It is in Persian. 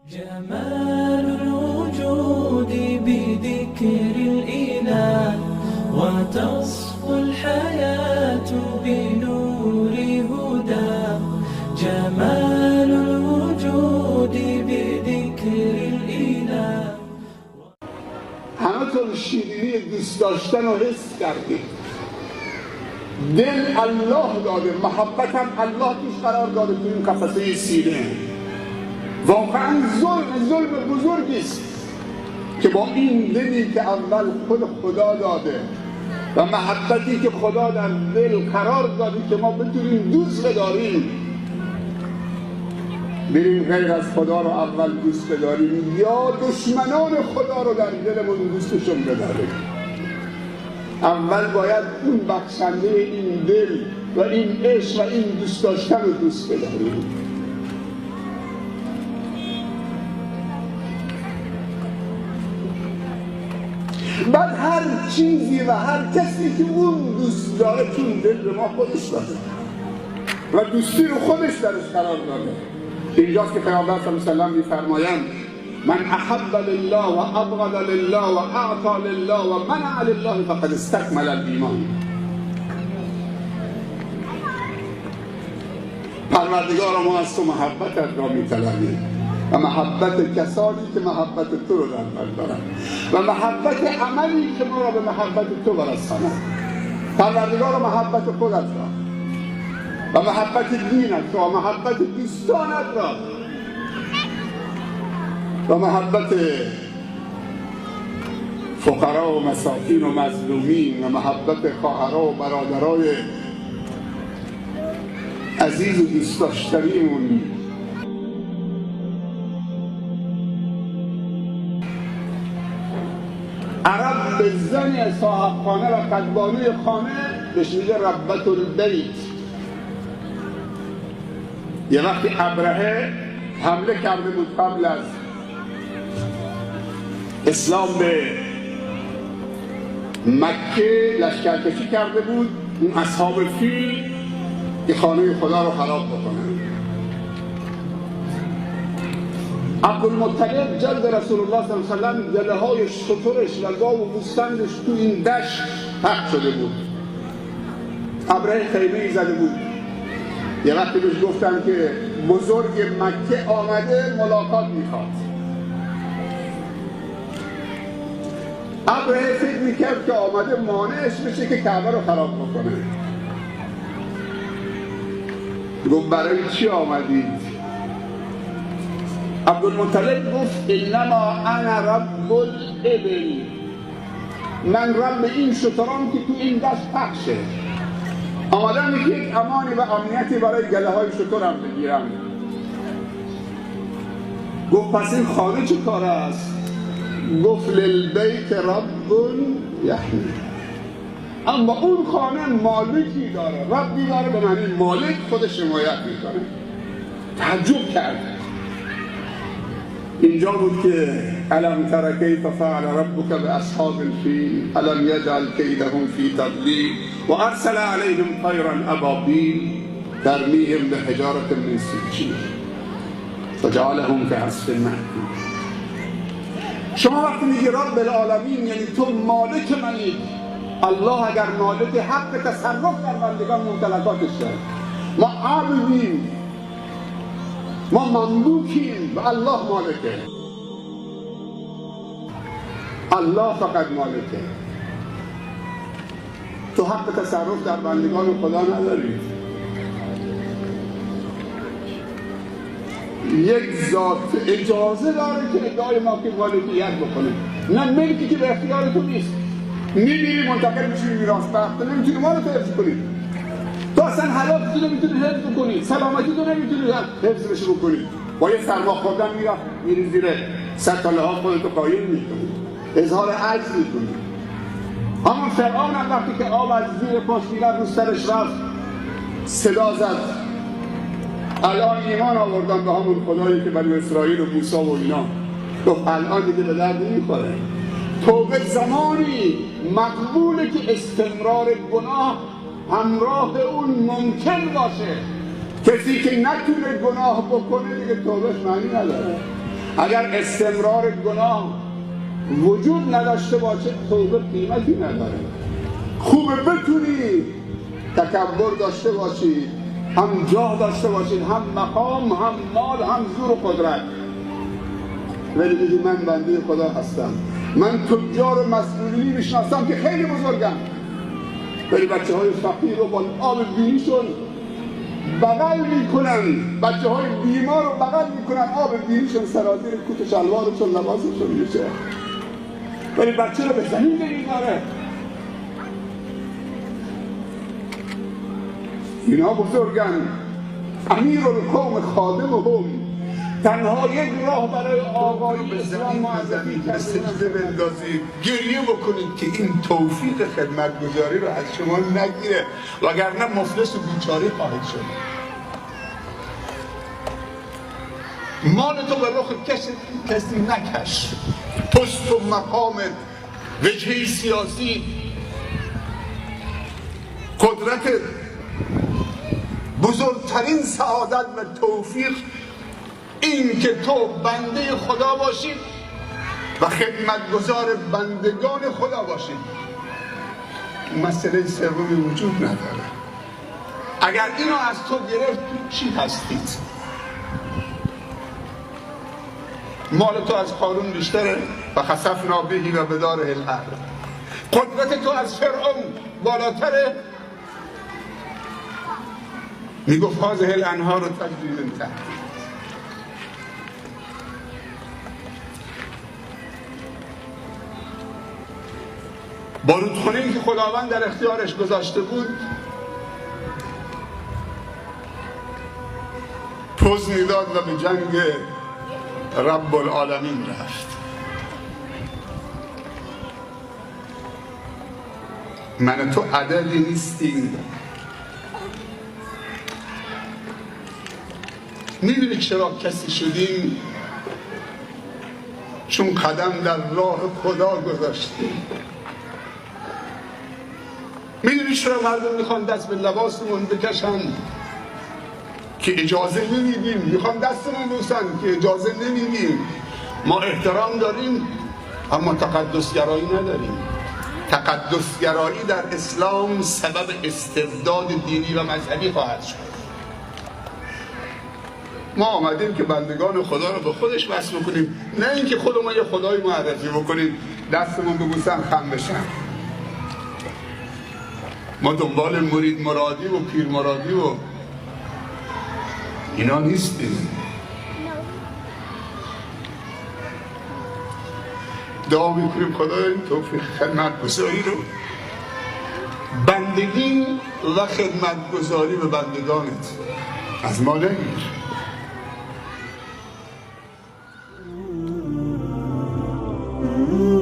جمال الوجود بذكر الإله وتصفو الحياة بنور هدى. جمال الوجود بذكر الإله. همتون شیرینی دوست داشتن رو حس کردید. دل الله داده، محبتم الله توش قرار داده تو این قفسه سینه. واقعا ظلم بزرگی است که با این دلی که اول خود خدا داده و محبتی که خدا در دل قرار داده که ما بتونیم دوست بداریم، بریم غیر از خدا رو اول دوست بداریم یا دشمنان خدا رو در دلمون دوستشون بداریم. اول باید اون بخشنده این دل و این عشق و این دوست داشتن رو دوست بداریم. بعد هر چیزی و هر کسی که اون دوست داره تو دل به ما خودش داده و دوستی رو خودش درش قرار داده. اینجاست که پیامبر صلی الله علیه و سلم می‌فرمایند من احب لله و ابغض لله و اعطى لله و منع لله فقد استكمل الایمان. پروردگار ما از تو محبتت را می‌طلبیم و محبت کسانی که محبت تو رو در بر دارن و محبت عملی که ما را به محبت تو برساند. پروردگار محبت خودت را و محبت دینت را و محبت دوستانت را و محبت فقرا و مساکین و مظلومین و محبت خواهرها و برادرای عزیز و دوست داشتنیمون. عرب به زن صاحب خانه و قدبانوی خانه بهش میگه ربة البیت. یه وقتی ابرهه حمله کرده بود قبل از اسلام به مکه، لشکرکشی کرده بود اون اصحاب فیل که خانه خدا رو خراب بکنن. عبدالمطلب جد رسول الله صلی الله علیه و سلم گله های شترش و گاو و گوسفندش تو این دشت پخش شده بود. ابره خیمه‌ای زده بود. یه وقتی بهش گفتن که بزرگ مکه آمده ملاقات میخواد. ابره فکر میکرد که آمده مانعش بشه که کعبه رو خراب بکنه. گفت برای چی آمدید؟ عبدالمطلب گفت انما انا رب الابل، من رب این شتران که تو این دشت پخشه. آمدم یک امانی و امنیتی برای گله های شترم بگیرم. گفت پس این خانه چه کار است؟ گفت للبیت رب یحمی، اما اون خانه مالکی داره، ربی داره، به معنی مالک خودش حمایت میکنه. تعجب کرد. اینجا بود که الم تر کیف فعل ربک باصحاب الفیل الم یجعل کیدهم فی تضلیل و ارسل علیهم طیرا ابابیل ترمیهم بحجارة من سجیل فجعلهم كعصف مأکول. شما وقتی میگی رب العالمین یعنی تو مالک منی. الله اگر مالک حق تصرف در بندگان ممتلکاتش داره. ما عبدیم، ما مملوکیم و الله مالکه. الله فقط مالکه. تو حق تصرف در بندگان خدا نداری. یک ذات اجازه داره که ادعای مالکیت بکنه، نه ملکی که به اختیار تو نیست. میبینی منتقل میشی میراث بخت، نمیتونی مال تو حفظ کنی. تو اصلا حیات تو نمیتونی حفظ کنی، سلامتی تو نمیتونی حفظ بکنی. با یه سرما خوردن میری زیر سطاله ها خودتو قایم میکنی، اظهار عجز میکنی. همون فرعون هم وقتی که آب از زیر پاش میرفت رو سرش رفت صدا زد الان ایمان آوردن به همون خدایی که بنی اسرائیل و موسی و اینا. گفت الان دیگه به درد نمیخوره. توبه زمانی مقبوله که استمرار گناه همراه اون ممکن باشه. کسی که نتونه گناه بکنه دیگه توبهش معنی نداره. اگر استمرار گناه وجود نداشته باشه توبه قیمتی نداره. خوبه بتونی تکبر داشته باشی، هم جاه داشته باشید، هم مقام، هم مال، هم زور و قدرت، ولی بگی من بنده خدا هستم، من تجار مسئولی میشناسم که خیلی بزرگم، ولی بچه های فقیر رو با آب بینیشون بغل میکنن، بچه های بیمار رو بغل میکنن، آب بینیشون سرازیر کت شلوارشون لباسشون میشه، ولی بچه رو به زمین نمیاره. اینا بزرگن. امیر القوم خادمهم، تنها یک راه برای آقای اسلام معرفی سجده بندازید، گریه بکنید که این توفیق خدمتگزاری رو از شما نگیره، وگرنه مفلس و بیچاره خواهید شد. مال تو به رخ کسی نکش، پست و مقامت، وجهه سیاسی، قدرت، بزرگترین سعادت و توفیق این که تو بنده خدا باشی و خدمتگزار بندگان خدا باشی. مسئله سومی وجود نداره. اگر اینو از تو گرفت چی هستید؟ مال تو از قارون بیشتره و خسفنا بهی و بداره الارض. قدرت تو از فرعون بالاتره. میگفت هذه الانهار تجری من تحتی. بارودخانه‌ای که خداوند در اختیارش گذاشته بود پوز میداد و به جنگ رب العالمین رفت. من تو عددی نیستیم. میدونی چرا کسی شدیم؟ چون قدم در راه خدا گذاشتیم. میدونی چرا مردم میخوان دست به لباسمون بکشن که اجازه نمیدیم، میخوان دستمون بوسن که اجازه نمیدیم. ما احترام داریم اما تقدسگرایی نداریم. تقدسگرایی در اسلام سبب استبداد دینی و مذهبی خواهد شد. ما آمدیم که بندگان خدا رو به خودش وصل بکنیم، نه اینکه خودمون یه خدای معرفی بکنیم دستمون ببوسن خم بشن. ما دنبال مرید مرادی و پیر مرادی و اینا نیستیم. دعا میکنیم خدای این توفیق خدمتگزاری رو، بندگی و خدمتگزاری به بندگانت از ما نگیر. Mm-hmm.